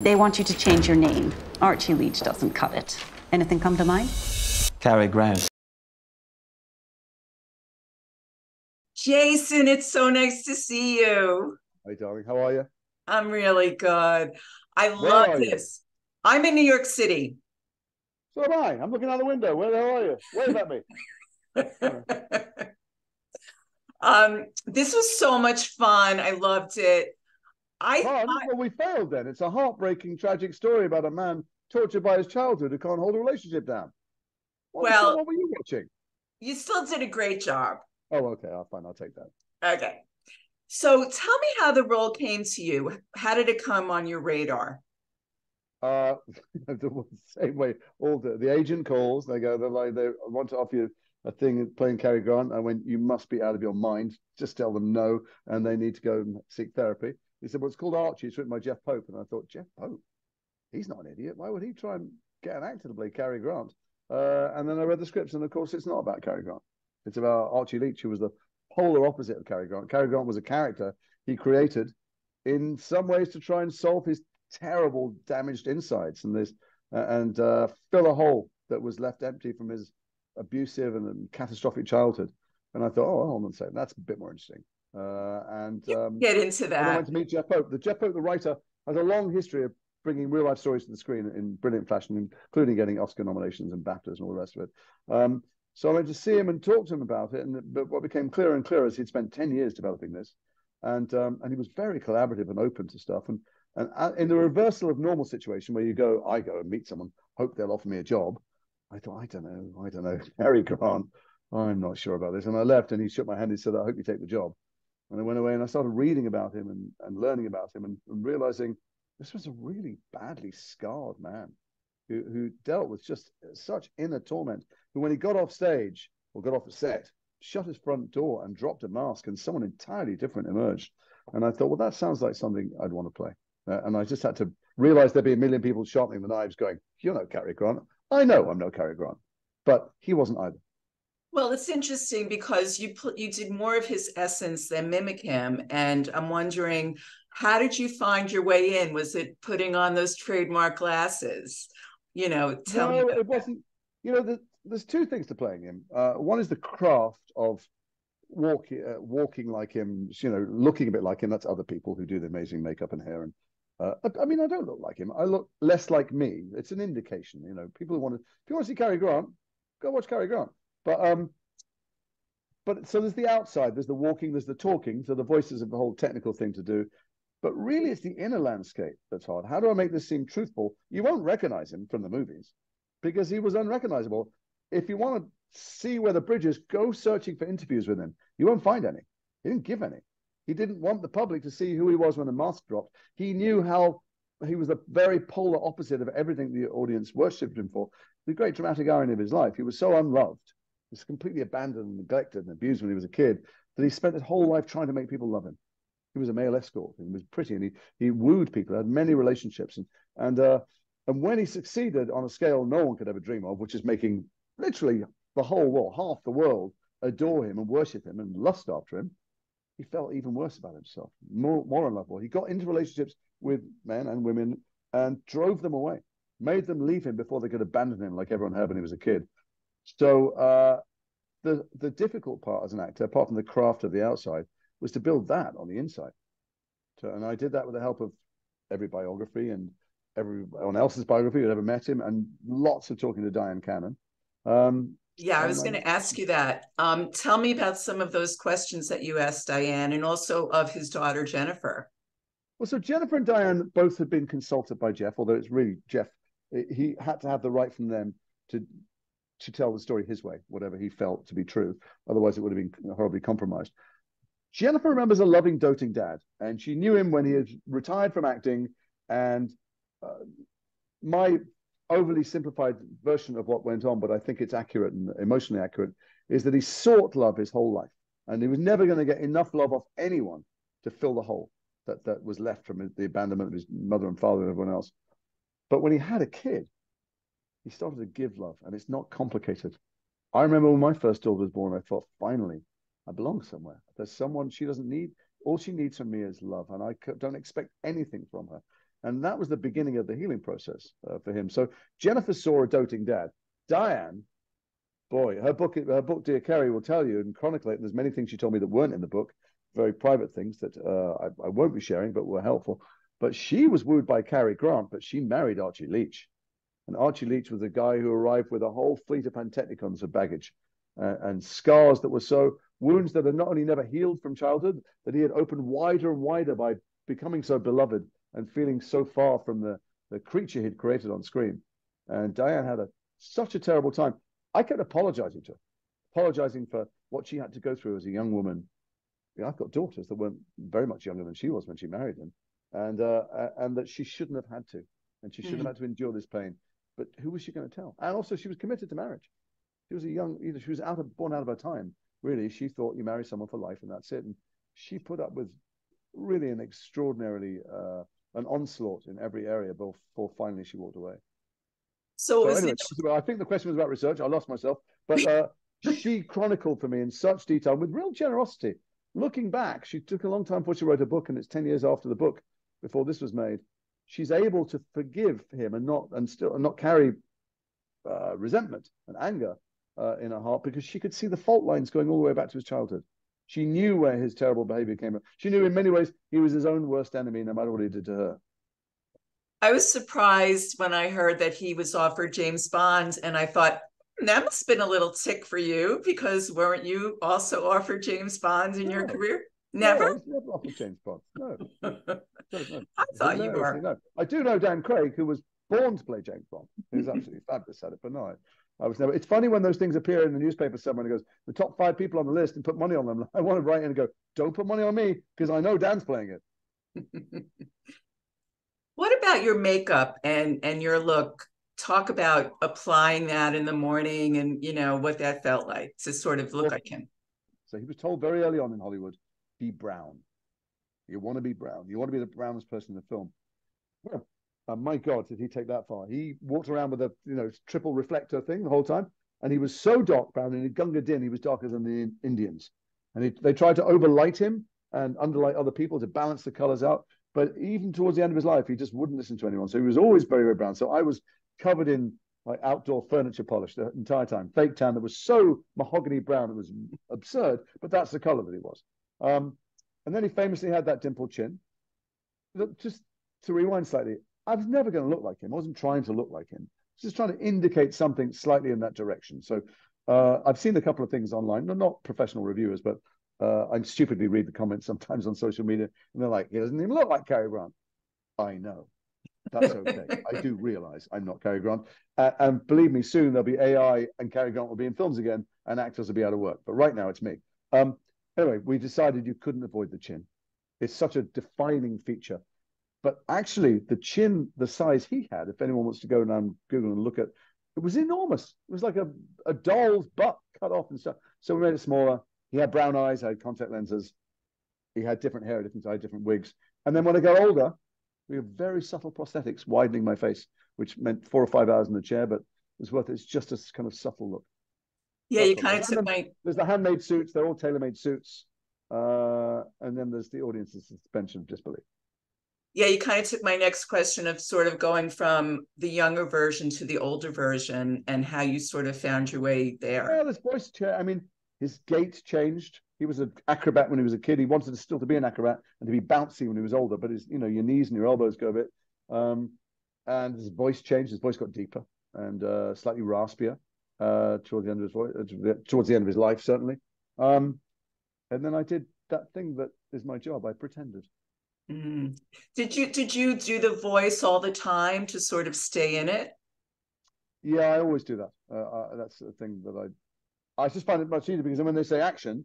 They want you to change your name. Archie Leach doesn't cut it. Anything come to mind? Cary Grant. Jason, it's so nice to see you. Hey, darling, how are you? I'm really good. I Where love are you? this. I'm in New York City. So am I. I'm looking out the window. Where the hell are you? Wave at me. This was so much fun. I loved it. Well, we failed then. It's a heartbreaking, tragic story about a man tortured by his childhood who can't hold a relationship down. Well, what were you watching? you still did a great job. Oh, okay. Fine. I'll take that. Okay. So tell me how the role came to you. How did it come on your radar? The same way. All the agent calls. They want to offer you a thing playing Cary Grant. I went, you must be out of your mind. Just tell them no, and they need to go and seek therapy. He said, well, it's called Archie. It's written by Jeff Pope. And I thought, Jeff Pope? He's not an idiot. Why would he try and get an actor to play Cary Grant? And then I read the scripts, and of course, it's not about Cary Grant. It's about Archie Leach, who was the polar opposite of Cary Grant. Cary Grant was a character he created in some ways to try and solve his terrible, damaged insides and fill a hole that was left empty from his abusive and catastrophic childhood. And I thought, oh, hold on a second, that's a bit more interesting. Get into that. And I went to meet Jeff Pope. Jeff Pope, the writer, has a long history of bringing real life stories to the screen in brilliant fashion, including getting Oscar nominations and BAFTAs and all the rest of it. So I went to see him and talk to him about it. But what became clearer and clearer is he'd spent 10 years developing this. And he was very collaborative and open to stuff. And in the reversal of normal situation where I go and meet someone, hope they'll offer me a job. I thought, I don't know, Cary Grant, I'm not sure about this. And I left and he shook my hand and said, I hope you take the job. And I went away and I started reading about him and learning about him and realizing this was a really badly scarred man who dealt with just such inner torment. Who, when he got off stage or got off the set, shut his front door and dropped a mask, and someone entirely different emerged. And I thought, well, that sounds like something I'd want to play. And I just had to realize there'd be a million people sharpening the knives going, you're no Cary Grant. I know I'm no Cary Grant. But he wasn't either. Well, it's interesting because you did more of his essence than mimic him. And I'm wondering, how did you find your way in? Was it putting on those trademark glasses? Tell me. No, it wasn't. There's two things to playing him. One is the craft of walking like him, looking a bit like him. That's other people who do the amazing makeup and hair. And I mean, I don't look like him. I look less like me. It's an indication. People who if you want to see Cary Grant, go watch Cary Grant. But so there's the outside, there's the walking, there's the talking. So the voice is a whole technical thing to do. But really, it's the inner landscape that's hard. How do I make this seem truthful? You won't recognize him from the movies because he was unrecognizable. If you want to see where the bridge is, go searching for interviews with him. You won't find any. He didn't give any. He didn't want the public to see who he was when the mask dropped. He knew how he was the very polar opposite of everything the audience worshipped him for. The great dramatic irony of his life. He was so unloved. He was completely abandoned and neglected and abused when he was a kid that he spent his whole life trying to make people love him. He was a male escort. He was pretty, and he wooed people, had many relationships, and when he succeeded on a scale no one could ever dream of, which is making literally the whole world, half the world, adore him and worship him and lust after him, he felt even worse about himself, more unlovable. He got into relationships with men and women and drove them away, made them leave him before they could abandon him, like everyone had when he was a kid. So the difficult part as an actor, apart from the craft of the outside, was to build that on the inside. And I did that with the help of every biography and everyone else's biography who'd ever met him, and lots of talking to Diane Cannon. I was going to ask you that. Tell me about some of those questions that you asked Diane, and also of his daughter, Jennifer. Well, so Jennifer and Diane both had been consulted by Jeff, although it's really Jeff. He had to have the right from them to tell the story his way, whatever he felt to be true. Otherwise, it would have been horribly compromised. Jennifer remembers a loving, doting dad, and she knew him when he had retired from acting. And my overly simplified version of what went on, but I think it's accurate and emotionally accurate, is that he sought love his whole life, and he was never going to get enough love off anyone to fill the hole that was left from the abandonment of his mother and father and everyone else. But when he had a kid, he started to give love, and it's not complicated. I remember when my first daughter was born, I thought, finally, I belong somewhere. There's someone she doesn't need. All she needs from me is love, and I don't expect anything from her. And that was the beginning of the healing process for him. So Jennifer saw a doting dad. Diane, boy, her book, Dear Cary, will tell you and chronicle it. And there's many things she told me that weren't in the book, very private things that I won't be sharing, but were helpful. But she was wooed by Cary Grant, but she married Archie Leach. And Archie Leach was a guy who arrived with a whole fleet of Pantechnicons of baggage and scars that were so, wounds that had not only never healed from childhood, that he had opened wider and wider by becoming so beloved and feeling so far from the creature he'd created on screen. And Diane had such a terrible time. I kept apologizing to her, apologizing for what she had to go through as a young woman. You know, I've got daughters that weren't very much younger than she was when she married him, and that she shouldn't have had to, and she shouldn't have had to endure this pain. But who was she going to tell? And also, she was committed to marriage. She was she was born out of her time. Really, she thought you marry someone for life and that's it. And she put up with really an extraordinarily an onslaught in every area before finally she walked away. So anyway, I think the question was about research. I lost myself, but she chronicled for me in such detail with real generosity. Looking back, she took a long time before she wrote a book, and it's 10 years after the book, before this was made. She's able to forgive him and not carry resentment and anger in her heart, because she could see the fault lines going all the way back to his childhood. She knew where his terrible behavior came from. She knew in many ways he was his own worst enemy, no matter what he did to her. I was surprised when I heard that he was offered James Bond, and I thought, that must have been a little tick for you, because weren't you also offered James Bond in your career? Never? No, I was never offered James Bond. No. No. I thought you were. No. I do know Dan Craig, who was born to play James Bond. He was absolutely fabulous at it, but no, I was never. It's funny when those things appear in the newspaper somewhere and it goes, the top 5 people on the list, and put money on them. I want to write in and go, don't put money on me, because I know Dan's playing it. What about your makeup and your look? Talk about applying that in the morning and, you know, what that felt like to sort of look like him. So he was told very early on in Hollywood, be brown. You want to be brown. You want to be the brownest person in the film. Well, my God, did he take that far? He walked around with a triple reflector thing the whole time, and he was so dark brown. And in Gunga Din, he was darker than the Indians. And they tried to overlight him and underlight other people to balance the colors out. But even towards the end of his life, he just wouldn't listen to anyone. So he was always very, very brown. So I was covered in like outdoor furniture polish the entire time, fake tan that was so mahogany brown it was absurd. But that's the color that he was. And then he famously had that dimpled chin. Look, just to rewind slightly, I was never going to look like him. I wasn't trying to look like him. I was just trying to indicate something slightly in that direction. So I've seen a couple of things online, not professional reviewers, but I stupidly read the comments sometimes on social media, and they're like, he doesn't even look like Cary Grant. I know. That's okay. I do realize I'm not Cary Grant. And believe me, soon there'll be AI and Cary Grant will be in films again and actors will be out of work. But right now it's me. Anyway, we decided you couldn't avoid the chin. It's such a defining feature. But actually, the chin, the size he had, if anyone wants to go now and Google and look at, it was enormous. It was like a doll's butt cut off and stuff. So we made it smaller. He had brown eyes, had contact lenses. He had different hair, different wigs. And then when I got older, we had very subtle prosthetics widening my face, which meant 4 or 5 hours in the chair, but it was worth it. It's just a kind of subtle look. Yeah, you kind of took There's the handmade suits. They're all tailor-made suits. And then there's the audience's suspension of disbelief. Yeah, you kind of took my next question of sort of going from the younger version to the older version and how you sort of found your way there. Well, his voice changed. I mean, his gait changed. He was an acrobat when he was a kid. He wanted still to be an acrobat and to be bouncy when he was older, but your knees and your elbows go a bit. And his voice changed. His voice got deeper and slightly raspier towards the end of his voice, towards the end of his life, certainly. And then I did that thing that is my job. I pretended. Mm. Did you do the voice all the time to sort of stay in it? Yeah, I always do that. That's the thing that I just find it much easier, because when they say action,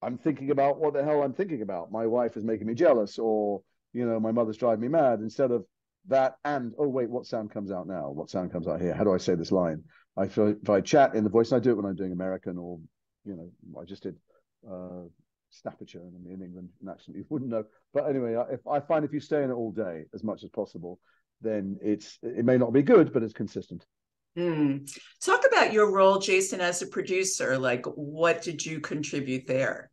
I'm thinking about what the hell I'm thinking about. My wife is making me jealous, or my mother's driving me mad. Instead of that, and oh wait, what sound comes out now? What sound comes out here? How do I say this line? If I chat in the voice, and I do it when I'm doing American, or I just did Staffordshire in England, an accent you wouldn't know. But anyway, I find if you stay in it all day as much as possible, then it may not be good, but it's consistent. Talk about your role, Jason, as a producer. Like, what did you contribute there?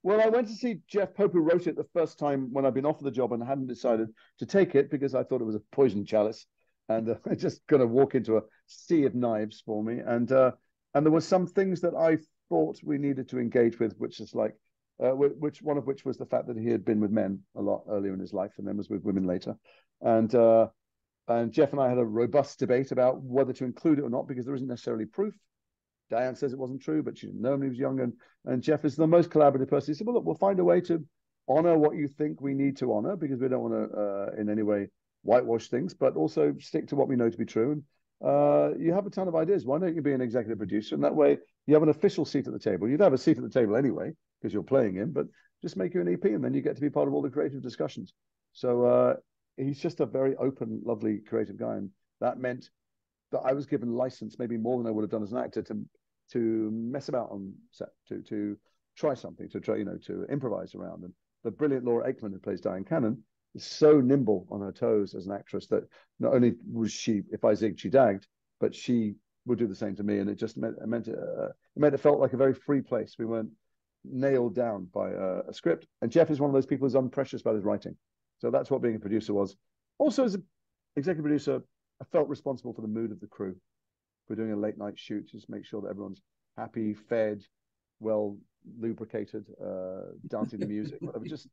Well, I went to see Jeff Pope, who wrote it the first time when I'd been offered the job and hadn't decided to take it because I thought it was a poison chalice, and just going to walk into a sea of knives for me. And there were some things that I thought we needed to engage with, which is like, which one of which was the fact that he had been with men a lot earlier in his life and then was with women later. And Jeff and I had a robust debate about whether to include it or not, because there isn't necessarily proof. Diane says it wasn't true, but she didn't know him when he was young. And Jeff is the most collaborative person. He said, well, look, we'll find a way to honor what you think we need to honor, because we don't want to in any way whitewash things, but also stick to what we know to be true. And you have a ton of ideas. Why don't you be an executive producer? And that way you have an official seat at the table. You'd have a seat at the table anyway, because you're playing him, but just make you an EP, and then you get to be part of all the creative discussions. So he's just a very open, lovely, creative guy. And that meant that I was given license, maybe more than I would have done as an actor, to mess about on set, to try something, to try, to improvise around. And the brilliant Laura Aikman, who plays Diane Cannon, is so nimble on her toes as an actress that not only was she, if I zigged, she dagged, but she would do the same to me. And it just meant it felt like a very free place. We weren't nailed down by a script. And Jeff is one of those people who's unprecious about his writing. So that's what being a producer was. Also, as an executive producer, I felt responsible for the mood of the crew. If we're doing a late night shoot, just make sure that everyone's happy, fed, well lubricated, dancing to music, whatever. Just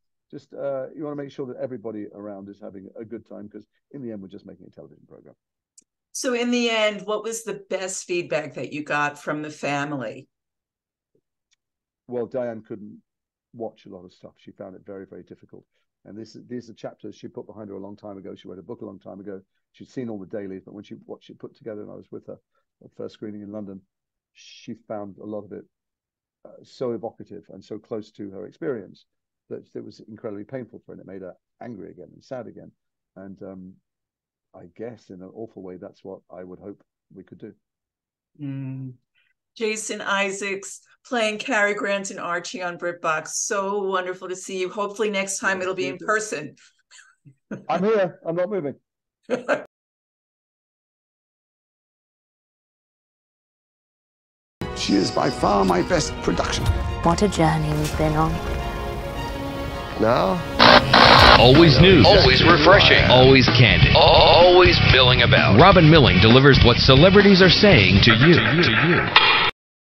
you want to make sure that everybody around is having a good time, because in the end, we're just making a television program. So in the end, what was the best feedback that you got from the family? Well, Diane couldn't watch a lot of stuff. She found it very, very difficult. And these are chapters she put behind her a long time ago. She wrote a book a long time ago. She'd seen all the dailies, but when she watched it put together, and I was with her at the first screening in London, she found a lot of it so evocative and so close to her experience that it was incredibly painful for her, and it made her angry again and sad again. And I guess in an awful way, that's what I would hope we could do. Jason Isaacs playing Cary Grant and Archie on Britbox. So wonderful to see you. Hopefully next time it'll be in person. I'm here. I'm not moving. She is by far my best production. What a journey we've been on. Now? Always news. Always refreshing. Always candid. Always milling about. Robin Milling delivers what celebrities are saying to you.